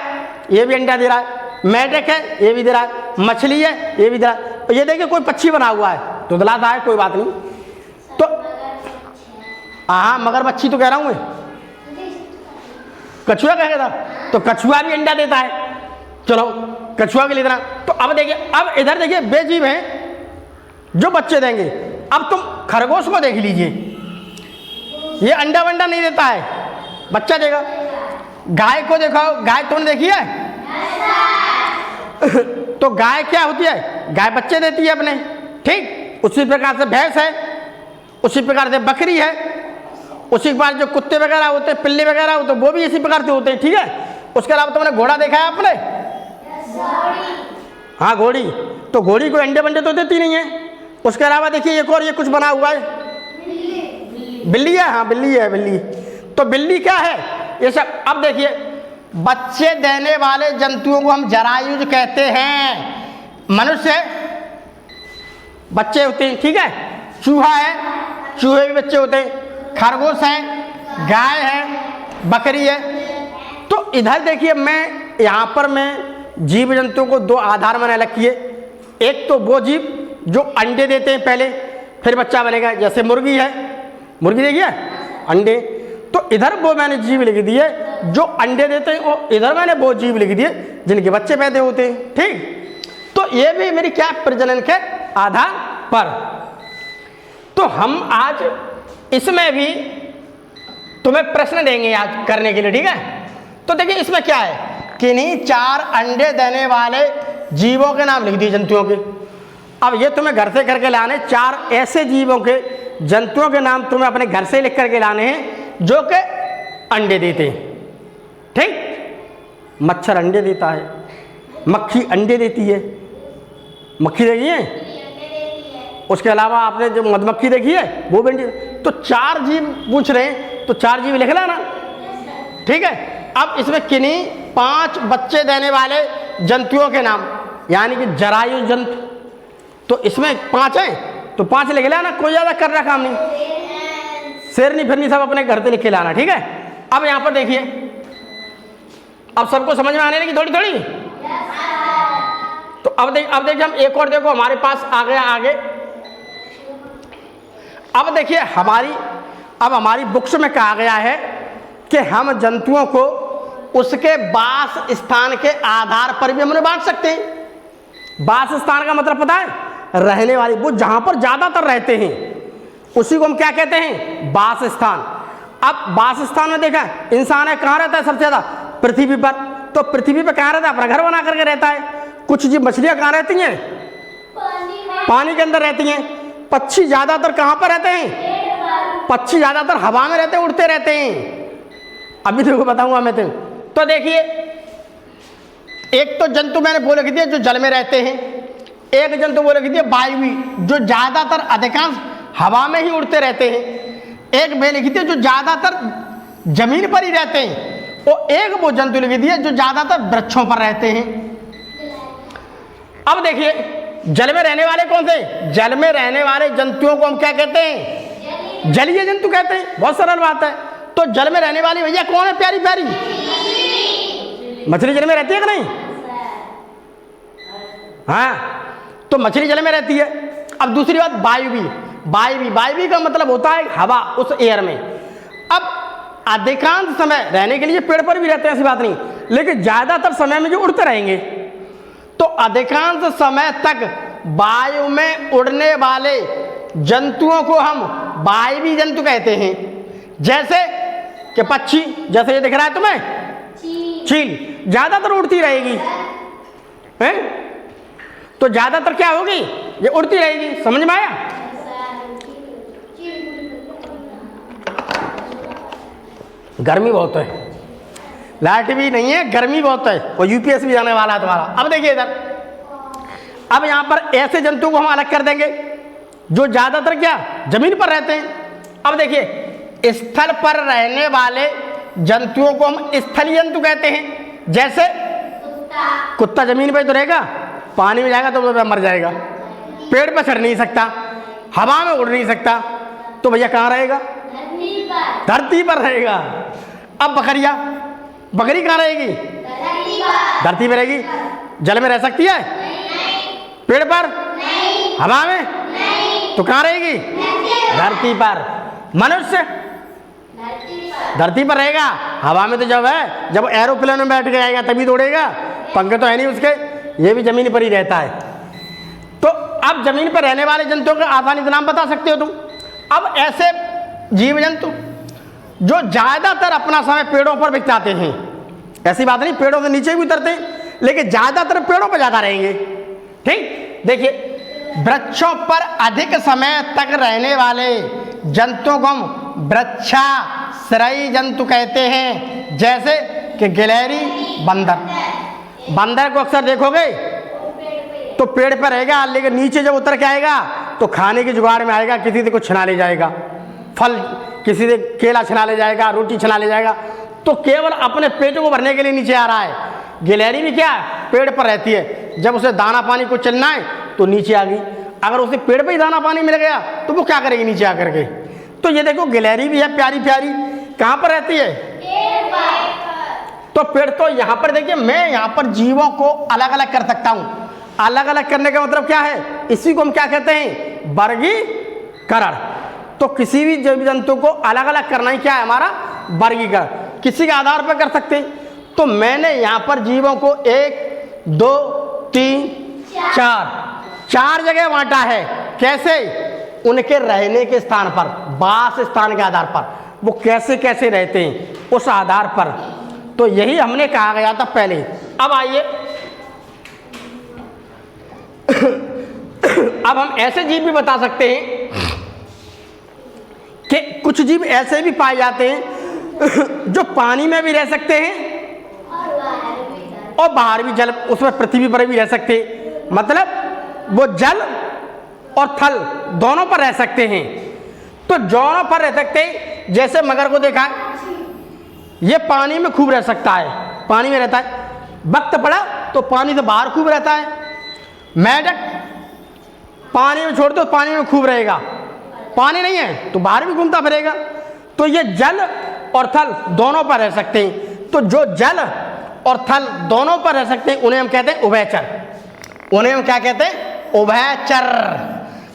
ये भी अंडा दे रहा है, मेढक है, ये भी दे रहा है, मछली है, ये भी दे रहा है। तो ये देखिए कोई पक्षी बना हुआ है, धुंधलाता है, कोई बात नहीं। तो हाँ, मगरमच्छी तो कह रहा हूँ मैं, कछुआ कहेगा था, तो कछुआ भी अंडा देता है। चलो कछुआ के लिए इतना। तो अब देखिए, अब इधर देखिए वे जीव हैं जो बच्चे देंगे। अब तुम खरगोश को देख लीजिए, ये अंडा वंडा नहीं देता है, बच्चा देगा। गाय को देखो, गाय तुमने देखी है तो गाय क्या होती है, गाय बच्चे देती है अपने, ठीक। उसी प्रकार से भैंस है, उसी प्रकार से बकरी है, उसी प्रकार जो कुत्ते वगैरह होते हैं, पिल्ले वगैरह होते हैं, वो भी इसी प्रकार से होते हैं, ठीक है। उसके अलावा तुमने घोड़ा देखा है आपने, हाँ घोड़ी, तो घोड़ी को अंडे बंडे तो देती नहीं है। उसके अलावा देखिए एक और ये कुछ बना हुआ है, बिल्ली है, हाँ बिल्ली है, बिल्ली। तो बिल्ली क्या है, ये सब। अब देखिए, बच्चे देने वाले जंतुओं को हम जरायुज कहते हैं। मनुष्य बच्चे होते हैं, ठीक है। चूहा है, चूहे भी बच्चे होते हैं। खरगोश है, गाय है, बकरी है। तो इधर देखिए, मैं यहाँ पर मैं जीव जंतुओं को 2 आधार मैंने अलग किए। एक तो वो जीव जो अंडे देते हैं पहले, फिर बच्चा बनेगा, जैसे मुर्गी है, मुर्गी देखिए अंडे। तो इधर वो मैंने जीव लिख दिए जो अंडे देते हैं, और इधर मैंने वो जीव लिख दिए जिनके बच्चे पैदा होते हैं, ठीक। तो ये भी मेरी क्या प्रजनन के आधार पर। तो हम आज इसमें भी तुम्हें प्रश्न देंगे आज करने के लिए, ठीक है। तो देखिए इसमें क्या है, किन्हीं 4 अंडे देने वाले जीवों के नाम लिख दिए, जंतुओं के। अब ये तुम्हें घर से करके लाने 4 ऐसे जीवों के, जंतुओं के नाम तुम्हें अपने घर से लिख करके लाने हैं जो कि अंडे देते हैं, ठीक। मच्छर अंडे देता है, मक्खी अंडे देती है, मक्खी देखी है। उसके अलावा आपने जो मधुमक्खी देखी है वो भी अंडे। तो 4 जीव पूछ रहे हैं, तो 4 जीव लिख लेना, ठीक है। अब इसमें किन्हीं 5 बच्चे देने वाले जंतुओं के नाम, यानी कि जरायु जंतु। तो इसमें 5 हैं, तो 5 लिख लेना, कोई ज़्यादा कर रहा काम नहीं। शेरनी फिरनी सब अपने घर से लिख के लाना, ठीक है। अब यहाँ पर देखिए, अब सबको समझ में आने लगी थोड़ी थोड़ी? तो अब देखिए हम एक और देखो हमारे पास आ गया आगे। अब देखिए हमारी बुक्स में कहा गया है कि हम जंतुओं को उसके वास स्थान के आधार पर भी हमने बांट सकते हैं। वास स्थान का मतलब पता है? रहने वाली, वो जहां पर ज्यादातर रहते हैं उसी को हम क्या कहते हैं? वास स्थान। अब वास स्थान में देखा इंसान है कहाँ रहता है सबसे ज्यादा? पृथ्वी पर। तो पृथ्वी पर कहाँ रहता है? अपना घर बना करके रहता है। कुछ जीव मछलियां कहाँ रहती हैं? पानी के अंदर रहती हैं। पक्षी ज्यादातर कहाँ पर रहते हैं? पक्षी ज्यादातर हवा में रहते हैं, उड़ते रहते हैं। अभी देखो बताऊंगा मैं तो देखिए एक तो जंतु मैंने बोल रखी थी जो जल में रहते हैं, एक जंतु बोल रखी थी वायवी जो ज्यादातर अधिकांश हवा में ही उड़ते रहते हैं, एक मैं लिखी थी जो ज्यादातर जमीन पर ही रहते हैं, और एक वो जंतु लिखी थी जो ज्यादातर वृक्षों पर रहते हैं। अब देखिए जल में रहने वाले कौन से? जल में रहने वाले जंतुओं को हम क्या कहते हैं? जलीय जंतु कहते हैं। बहुत सरल बात है। तो जल में रहने वाली भैया कौन है? प्यारी प्यारी मछली जल में रहती है कि नहीं? हाँ, तो मछली जल में रहती है। अब दूसरी बात वायवी का मतलब होता है हवा, उस एयर में। अब अधिकांश समय रहने के लिए पेड़ पर भी रहते हैं, ऐसी बात नहीं, लेकिन ज्यादातर समय में जो उड़ते रहेंगे। तो अधिकांश समय तक वायु में उड़ने वाले जंतुओं को हम वायवी जंतु कहते हैं। जैसे कि पक्षी, जैसे ये दिख रहा है तुम्हें चील, ज्यादातर उड़ती रहेगी हैं? तो ज्यादातर क्या होगी? ये उड़ती रहेगी। समझ में आया? गर्मी बहुत है, लाइट भी नहीं है, गर्मी बहुत है, और यूपीएस भी जाने वाला है तुम्हारा। अब देखिए इधर, अब यहां पर ऐसे जंतु को हम अलग कर देंगे जो ज्यादातर क्या जमीन पर रहते हैं। अब देखिए स्थल पर रहने वाले जंतुओं को हम स्थलीय जंतु कहते हैं। जैसे कुत्ता जमीन पर तो रहेगा, पानी में जाएगा तो मर जाएगा, पेड़ पर चढ़ नहीं सकता, हवा में उड़ नहीं सकता, तो भैया कहाँ रहेगा? धरती पर रहेगा। अब बकरी कहाँ रहेगी? धरती पर रहेगी। जल में रह सकती है? पेड़ पर? हवा में? तो कहाँ रहेगी? धरती पर। मनुष्य धरती पर रहेगा, हवा में तो जब एरोप्लेन में बैठ के आएगा तभी तो उड़ेगा, पंखे तो है नहीं उसके, ये भी जमीन पर ही रहता है। तो अब जमीन पर रहने वाले जंतुओं के आसानी से नाम बता सकते हो तुम। अब ऐसे जीव जंतु जो ज्यादातर अपना समय पेड़ों पर बिताते हैं, ऐसी बात नहीं पेड़ों से नीचे भी उतरते हैं, लेकिन ज्यादातर पेड़ों पर ज्यादा रहेंगे। ठीक, देखिए वृक्षों पर अधिक समय तक रहने वाले जंतुओं को हम वृक्षाश्रयी जंतु कहते हैं। जैसे कि गिलहरी, बंदर को अक्सर देखोगे तो पेड़ पर रहेगा, लेकिन नीचे जब उतर के आएगा तो खाने की जुगाड़ में आएगा, किसी से कुछ छिना ले जाएगा, फल किसी से केला छिना ले जाएगा, रोटी छिना ले जाएगा, तो केवल अपने पेट को भरने के लिए नीचे आ रहा है। गिलहरी भी क्या है? पेड़ पर रहती है, जब उसे दाना पानी को चलना है तो नीचे आ गई। अगर उसे पेड़ पे ही दाना पानी मिल गया तो वो क्या करेगी नीचे आकर के? तो ये देखो गिलहरी भी है प्यारी प्यारी, कहाँ पर रहती है? तो पेड़। तो यहाँ पर देखिए मैं यहाँ पर जीवों को अलग अलग कर सकता हूँ। अलग अलग करने का मतलब क्या है? इसी को हम क्या कहते हैं? वर्गीकरण। तो किसी भी जीव जंतु को अलग अलग करना ही क्या है? हमारा वर्गीकरण। किसी के आधार पर कर सकते हैं। तो मैंने यहाँ पर जीवों को 1 2 3 4 जगह बांटा है। कैसे? उनके रहने के स्थान पर, वास स्थान के आधार पर, वो कैसे कैसे रहते हैं उस आधार पर। तो यही हमने कहा गया था पहले। अब आइए अब हम ऐसे जीव भी बता सकते हैं कि कुछ जीव ऐसे भी पाए जाते हैं जो पानी में भी रह सकते हैं और बाहर भी, जल उसमें पृथ्वी पर भी रह सकते हैं। मतलब वो जल और थल दोनों पर रह सकते हैं। तो दोनों पर रह सकते हैं। जैसे मगर को देखा है, ये पानी में खूब रह सकता है, पानी में रहता है, वक्त पड़ा तो पानी से बाहर खूब रहता है। मेंढक पानी में छोड़ दो तो पानी में खूब रहेगा, पानी नहीं है तो बाहर भी घूमता फिरेगा। तो ये जल और थल दोनों पर रह सकते हैं। तो जो जल और थल दोनों पर रह सकते हैं, उन्हें हम कहते हैं उभयचर। उन्हें हम क्या कहते हैं? उभयचर।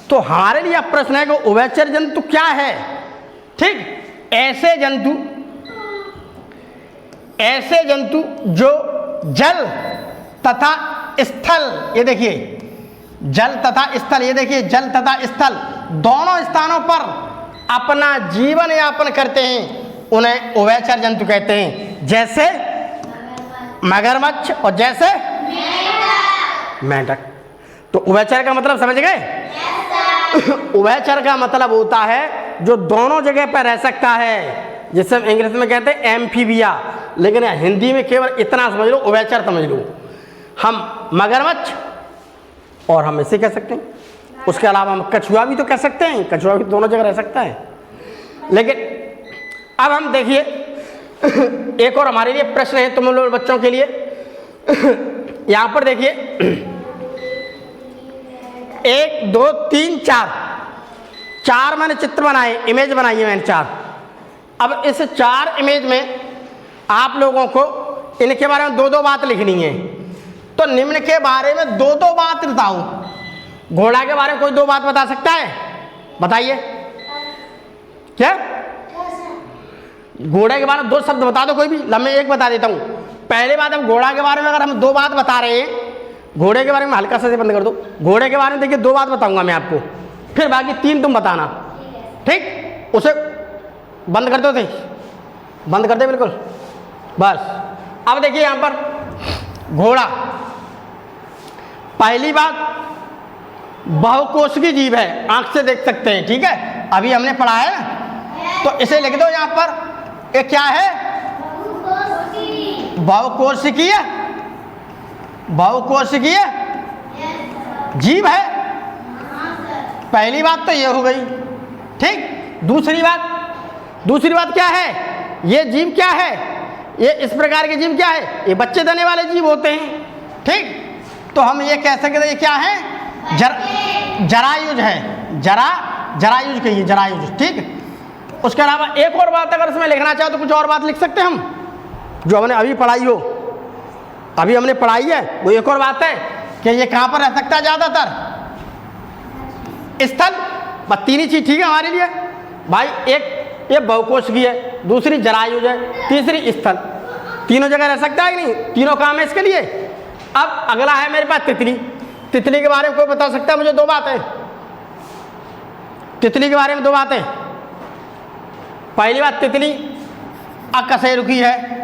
तो हमारे लिए अब प्रश्न है कि उभयचर जंतु क्या है? ठीक, ऐसे जंतु जो जल तथा स्थल, ये देखिए जल तथा स्थल, ये देखिए जल तथा स्थल दोनों स्थानों पर अपना जीवन यापन करते हैं, उन्हें उभयचर जंतु कहते हैं। जैसे मगरमच्छ और जैसे मेंढक। तो उभयचर का मतलब समझ गए? उभयचर का मतलब होता है जो दोनों जगह पर रह सकता है, जिसे हम इंग्लिश में कहते हैं एम्फीबिया, लेकिन हिंदी में केवल इतना समझ लो, उभयचर समझ लो। हम मगरमच्छ और हम इसे कह सकते हैं, उसके अलावा हम कछुआ भी तो कह सकते हैं, कछुआ भी दोनों जगह रह सकता है। लेकिन अब हम देखिए एक और हमारे लिए प्रश्न है तुम लोग बच्चों के लिए। यहां पर देखिए 1 2 3 4 मैंने चित्र बनाए, इमेज बनाई है मैंने 4। अब इस 4 इमेज में आप लोगों को इनके बारे में 2-2 बात लिखनी है। तो निम्न के बारे में 2-2 बात बताओ। घोड़ा के बारे में कोई 2 बात बता सकता है? बताइए। क्या? घोड़े के बारे में 2 शब्द बता दो कोई भी। मैं एक बता देता हूँ। पहले बात, अब घोड़ा के बारे में अगर हम 2 बात बता रहे हैं, घोड़े के बारे में हल्का सा से बंद कर दो। घोड़े के बारे में देखिए 2 बात बताऊंगा मैं आपको, फिर बाकी 3 तुम बताना। ठीक, उसे बंद कर दो, थे बंद कर दे बिल्कुल, बस। अब देखिए यहां पर घोड़ा, पहली बात बहुकोशिकीय जीव है, आंख से देख सकते हैं। ठीक है, अभी हमने पढ़ा है ना, तो इसे लिख दो यहां पर। ये क्या है? बहुकोशिकीय जीव है। पहली बात तो ये हो गई। ठीक, दूसरी बात क्या है? ये जीव क्या है? ये इस प्रकार के जीव क्या है? ये बच्चे देने वाले जीव होते हैं। ठीक, तो हम ये कह सकते हैं ये क्या है? जरायुज है। जरायुज कहिए, जरायुज। ठीक, उसके अलावा एक और बात अगर इसमें लिखना चाहो तो कुछ और बात लिख सकते हैं हम, जो हमने अभी पढ़ाई हो, अभी हमने पढ़ाई है। वो एक और बात है कि ये कहाँ पर रह सकता है ज़्यादातर? स्थल। बस 3 ही चीज ठीक है हमारे लिए भाई। एक ये बहुकोशिकीय है, दूसरी जरायुज है, तीसरी स्थल। तीनों जगह रह सकता है कि नहीं? तीनों काम है इसके लिए। अब अगला है मेरे पास तितली। तितली के बारे में कोई बता सकता है मुझे? 2 बातें तितली के बारे में, 2 बातें। पहली बात, तितली अकशेरुकी है।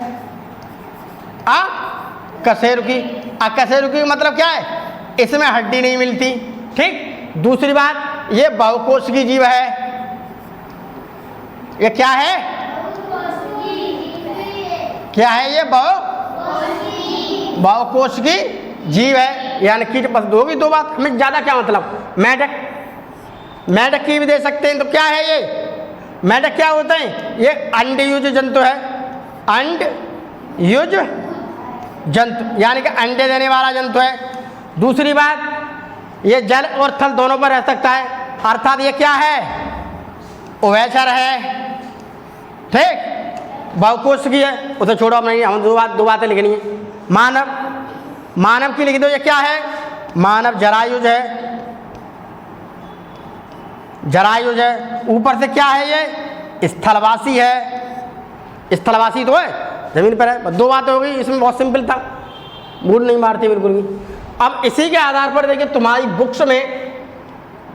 अकशेरुकी मतलब क्या है? इसमें हड्डी नहीं मिलती। ठीक, दूसरी बात, ये बहुकोशिकीय जीव है। ये क्या है? क्या है ये? बहुकोशिकीय जीव है, यानी कीट। बस होगी 2 बात, हमें ज्यादा क्या मतलब। मेढक की भी दे सकते हैं। तो क्या है ये? मेढक क्या होते हैं? ये अंडयुज जंतु है। अंडयुज जंतु यानी कि अंडे देने वाला जंतु है। दूसरी बात, ये जल और थल दोनों पर रह सकता है, अर्थात ये क्या है? उभयचर है। ठीक, बहुकोशिकीय है, उसे छोड़ो, अब नहीं, हम 2 बातें लिखनी है। मानव की लिख दो। ये क्या है? मानव जरायुज है। ऊपर से क्या है? ये स्थलवासी है। स्थलवासी तो है, जमीन पर है। 2 बातें हो गई, इसमें बहुत सिंपल था, मूड नहीं मारती बिल्कुल भी। अब इसी के आधार पर देखिए तुम्हारी बुक्स में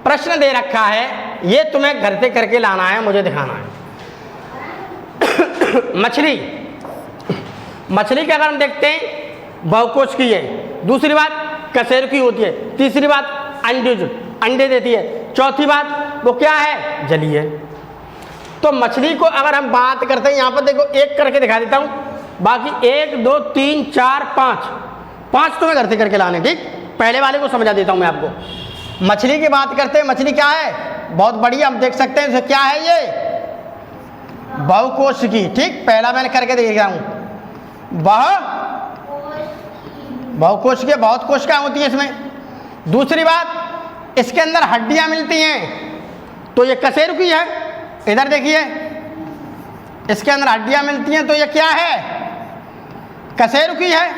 प्रश्न दे रखा है, ये तुम्हें घर से करके लाना है, मुझे दिखाना है। मछली का अगर हम देखते हैं बहुकोशिकीय है। दूसरी बात, कशेरुकी होती है। तीसरी बात, अंडे देती है। चौथी बात, वो क्या है? जलीय है। तो मछली को अगर हम बात करते हैं, यहाँ पर देखो एक करके दिखा देता हूँ, बाकी 1 2 3 4 5 तुम्हें घर से करके लाने। ठीक, पहले वाले को समझा देता हूँ मैं आपको। मछली की बात करते हैं, मछली क्या है? बहुत बड़ी, हम देख सकते हैं क्या है ये? बहुकोशिकीय। ठीक, पहला मैंने करके देख रहा हूँ। बहुकोशिकीय, बहुत कोशिकाएं होती है इसमें। दूसरी बात, इसके अंदर हड्डियां मिलती हैं, तो ये कशेरुकी है। इधर देखिए, इसके अंदर हड्डियां मिलती हैं, तो ये क्या है? कैसे रुकी है।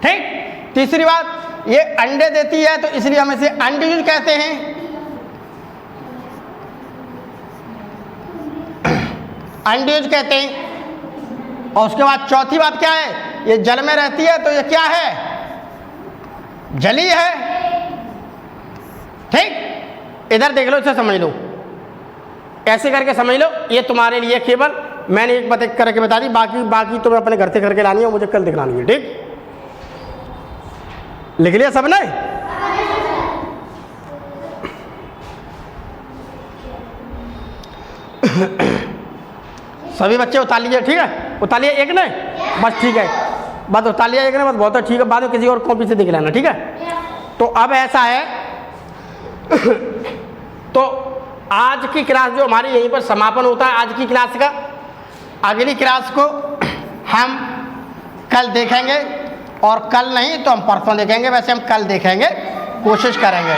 ठीक। तीसरी बात, ये अंडे देती है तो इसलिए हम इसे अंडीज कहते हैं। अंडीज कहते हैं। और उसके बाद चौथी बात क्या है, ये जल में रहती है तो ये क्या है, जली है। ठीक। इधर देख लो, इसे समझ लो, ऐसे करके समझ लो। ये तुम्हारे लिए केवल मैंने एक बात एक करके बता दी, बाकी तुम्हें अपने घर से करके लानी है, मुझे कल दिखलानी है। ठीक। लिख लिया सबने। सभी बच्चे उतार लीजिए। ठीक है, उतार लिया एक ने, बस ठीक है, बस उतार लिया एक ने, बस बहुत है। ठीक है, बाद में किसी और कॉपी से देख लेना। ठीक है। तो अब ऐसा है तो आज की क्लास जो हमारी यहीं पर समापन होता है आज की क्लास का। अगली क्लास को हम कल देखेंगे, और कल नहीं तो हम परसों देखेंगे। वैसे हम कल देखेंगे, कोशिश करेंगे।